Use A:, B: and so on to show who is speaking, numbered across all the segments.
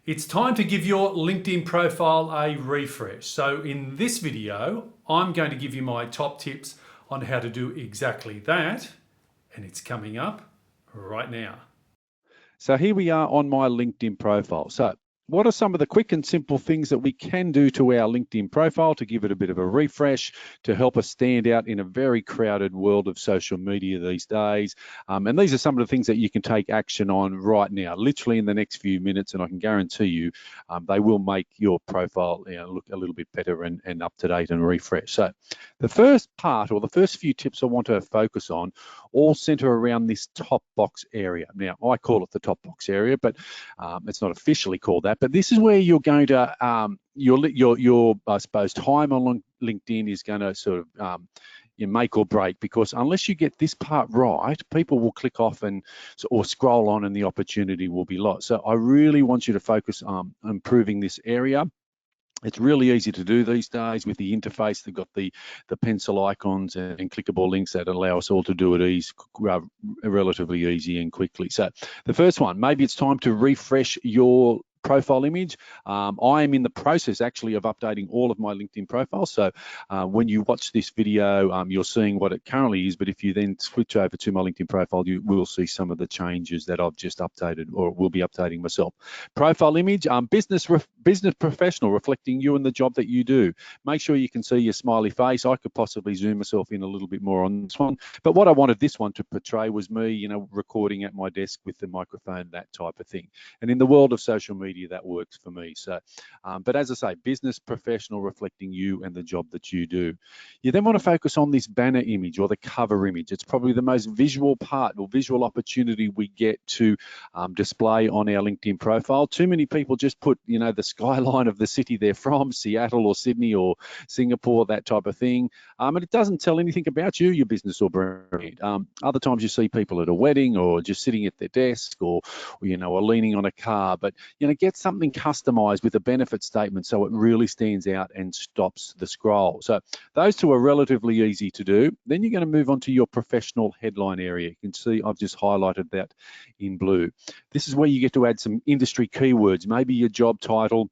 A: It's time to give your LinkedIn profile a refresh. So in this video, I'm going to give you my top tips on how to do exactly that, and it's coming up right now.
B: So here we are on my LinkedIn profile. So what are some of the quick and simple things that we can do to our LinkedIn profile to give it a bit of a refresh, to help us stand out in a very crowded world of social media these days? And these are some of the things that you can take action on right now, literally in the next few minutes, and I can guarantee you they will make your profile look a little bit better and up to date and refresh. So the first part, or the first few tips I want to focus on, all center around this top box area. Now, I call it the top box area, but it's not officially called that. But this is where you're going to your I suppose time on LinkedIn is going to sort of you make or break, because unless you get this part right, people will click off or scroll on, and the opportunity will be lost. So I really want you to focus on improving this area. It's really easy to do these days with the interface. They've got the pencil icons and clickable links that allow us all to do it relatively easy and quickly. So the first one, maybe it's time to refresh your profile image. I am in the process actually of updating all of my LinkedIn profiles. So when you watch this video, you're seeing what it currently is, but if you then switch over to my LinkedIn profile, you will see some of the changes that I've just updated or will be updating myself. Profile image, business professional, reflecting you and the job that you do. Make sure you can see your smiley face. I could possibly zoom myself in a little bit more on this one, but what I wanted this one to portray was me, recording at my desk with the microphone, that type of thing. And in the world of social media, that works for me. So, but as I say, business professional, reflecting you and the job that you do. You then want to focus on this banner image or the cover image. It's probably the most visual part or visual opportunity we get to display on our LinkedIn profile. Too many people just put, the skyline of the city they're from, Seattle or Sydney or Singapore, that type of thing. And it doesn't tell anything about you, your business or brand. Other times you see people at a wedding or just sitting at their desk or leaning on a car, but get something customized with a benefit statement so it really stands out and stops the scroll. So those two are relatively easy to do. Then you're going to move on to your professional headline area. You can see I've just highlighted that in blue. This is where you get to add some industry keywords, maybe your job title,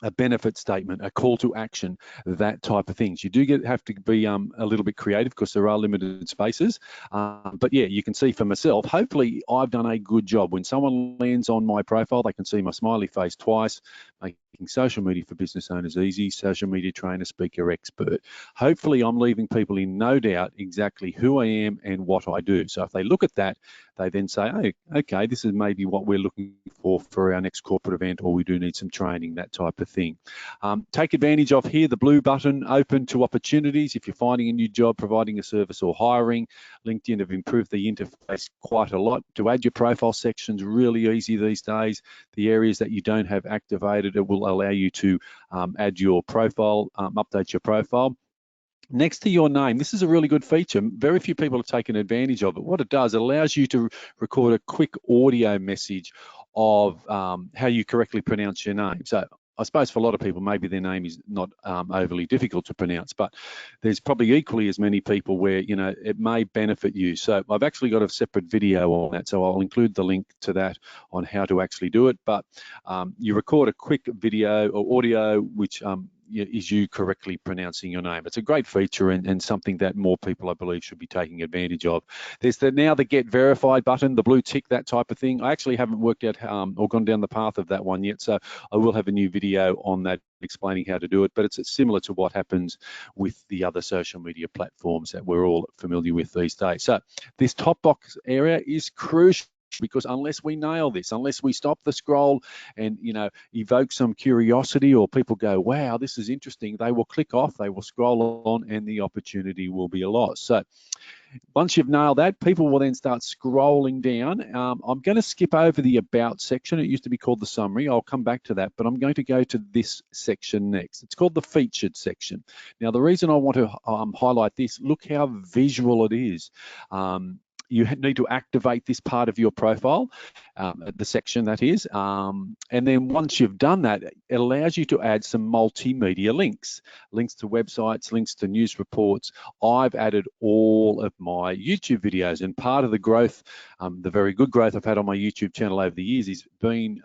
B: a benefit statement, a call to action, that type of things. You do have to be a little bit creative because there are limited spaces. But yeah, you can see for myself, hopefully I've done a good job. When someone lands on my profile, they can see my smiley face twice, making social media for business owners easy, social media trainer, speaker, expert. Hopefully I'm leaving people in no doubt exactly who I am and what I do. So if they look at that, they then say, oh, okay, this is maybe what we're looking for our next corporate event, or we do need some training, that type of thing. Take advantage of here, the blue button, open to opportunities. If you're finding a new job, providing a service or hiring, LinkedIn have improved the interface quite a lot. To add your profile sections, really easy these days. The areas that you don't have activated, it will allow you to add your profile, update your profile. Next to your name, this is a really good feature. Very few people have taken advantage of it. What it does, it allows you to record a quick audio message of how you correctly pronounce your name. So I suppose for a lot of people, maybe their name is not overly difficult to pronounce, but there's probably equally as many people where, it may benefit you. So I've actually got a separate video on that, so I'll include the link to that on how to actually do it. But you record a quick video or audio, which is you correctly pronouncing your name. It's a great feature and something that more people, I believe, should be taking advantage of. There's now the get verified button, the blue tick, that type of thing. I actually haven't worked out or gone down the path of that one yet, so I will have a new video on that explaining how to do it, but it's similar to what happens with the other social media platforms that we're all familiar with these days. So this top box area is crucial, because unless we nail this, unless we stop the scroll and evoke some curiosity, or people go, wow, this is interesting, they will click off, they will scroll on, and the opportunity will be a loss. So once you've nailed that, people will then start scrolling down. I'm going to skip over the about section. It used to be called the summary. I'll come back to that, but I'm going to go to this section next. It's called the featured section. Now, the reason I want to highlight this, look how visual it is. you need to activate this part of your profile, the section that is. And then once you've done that, it allows you to add some multimedia links to websites, links to news reports. I've added all of my YouTube videos, and part of the growth, the very good growth I've had on my YouTube channel over the years has been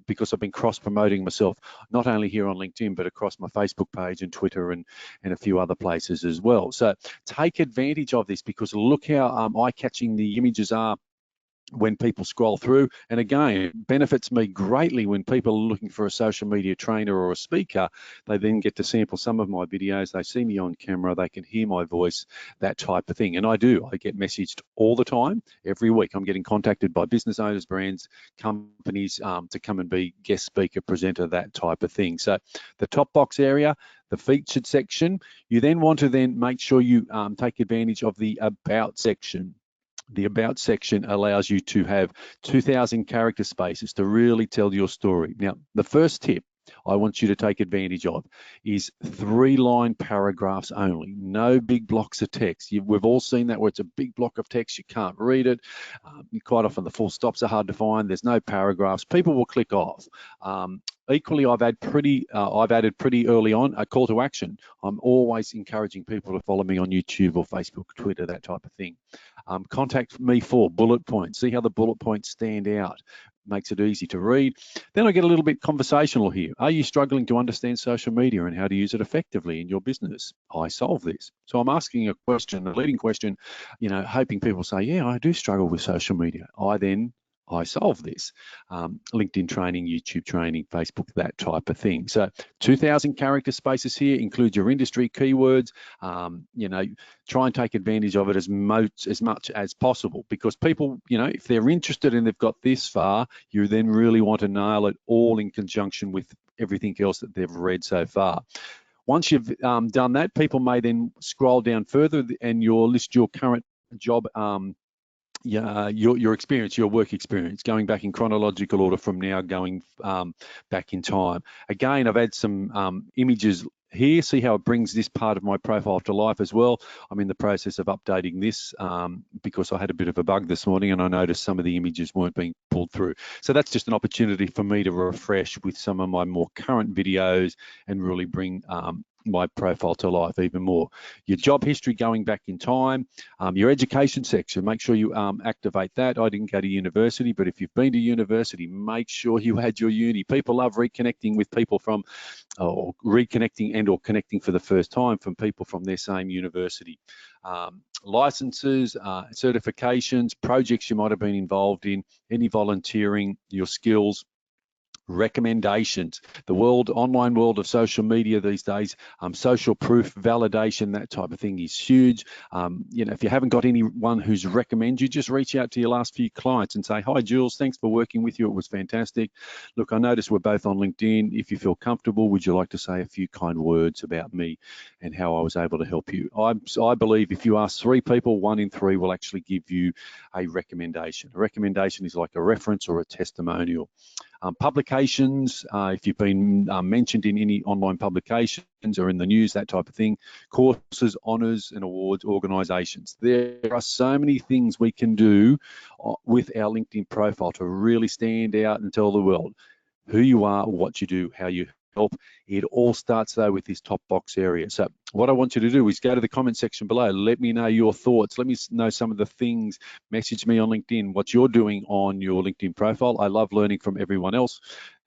B: because I've been cross-promoting myself, not only here on LinkedIn, but across my Facebook page and Twitter and a few other places as well. So take advantage of this, because look how eye-catching the images are when people scroll through. And again, it benefits me greatly when people are looking for a social media trainer or a speaker. They then get to sample some of my videos, they see me on camera, they can hear my voice, that type of thing. And I get messaged all the time. Every week I'm getting contacted by business owners, brands, companies to come and be guest speaker, presenter, that type of thing. So the top box area, the featured section, you then want to then make sure you take advantage of the about section. The about section allows you to have 2,000 character spaces to really tell your story. Now, the first tip I want you to take advantage of is 3-line paragraphs only. No big blocks of text. We've all seen that, where it's a big block of text, you can't read it. Quite often the full stops are hard to find. There's no paragraphs. People will click off. Equally, I've added pretty early on a call to action. I'm always encouraging people to follow me on YouTube or Facebook, Twitter, that type of thing. Contact me for bullet points. See how the bullet points stand out. Makes it easy to read. Then I get a little bit conversational here. Are you struggling to understand social media and how to use it effectively in your business? I solve this. So I'm asking a question, a leading question, hoping people say, yeah, I do struggle with social media. I solve this. LinkedIn training, YouTube training, Facebook, that type of thing. So 2,000 character spaces here, include your industry keywords. Try and take advantage of it as much as possible, because people, if they're interested and they've got this far, you then really want to nail it all in conjunction with everything else that they've read so far. Once you've done that, people may then scroll down further and you'll list your current job, your experience, your work experience, going back in chronological order from now, going back in time. Again, I've had some images here. See how it brings this part of my profile to life as well. I'm in the process of updating this because I had a bit of a bug this morning and I noticed some of the images weren't being pulled through. So that's just an opportunity for me to refresh with some of my more current videos and really bring my profile to life even more. Your job history going back in time, your education section, make sure you activate that. I didn't go to university, but if you've been to university, make sure you had your uni. People love reconnecting with people from, or reconnecting and or connecting for the first time from people from their same university. Licenses, certifications, projects you might have been involved in, any volunteering, your skills, recommendations. The online world of social media these days, social proof, validation, that type of thing is huge. If you haven't got anyone who's recommend you, just reach out to your last few clients and say, hi Jules, thanks for working with you, it was fantastic. Look, I noticed we're both on LinkedIn. If you feel comfortable, would you like to say a few kind words about me and how I was able to help you? I believe if you ask 3 people, 1 in 3 will actually give you a recommendation. A recommendation is like a reference or a testimonial. Publications, if you've been mentioned in any online publications or in the news, that type of thing. Courses, honours and awards, organisations. There are so many things we can do with our LinkedIn profile to really stand out and tell the world who you are, what you do, how you help. It all starts though with this top box area. So what I want you to do is go to the comment section below. Let me know your thoughts. Let me know some of the things. Message me on LinkedIn, what you're doing on your LinkedIn profile. I love learning from everyone else.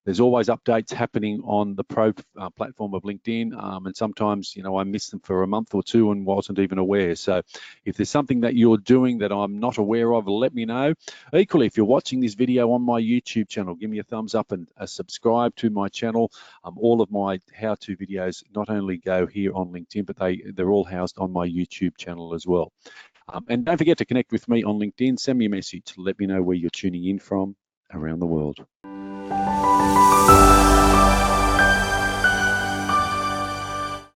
B: There's always updates happening on the pro platform of LinkedIn, and sometimes, I miss them for a month or 2 and wasn't even aware. So if there's something that you're doing that I'm not aware of, let me know. Equally, if you're watching this video on my YouTube channel, give me a thumbs up and subscribe to my channel. All of my how-to videos not only go here on LinkedIn, but they're all housed on my YouTube channel as well. And don't forget to connect with me on LinkedIn. Send me a message. Let me know where you're tuning in from around the world.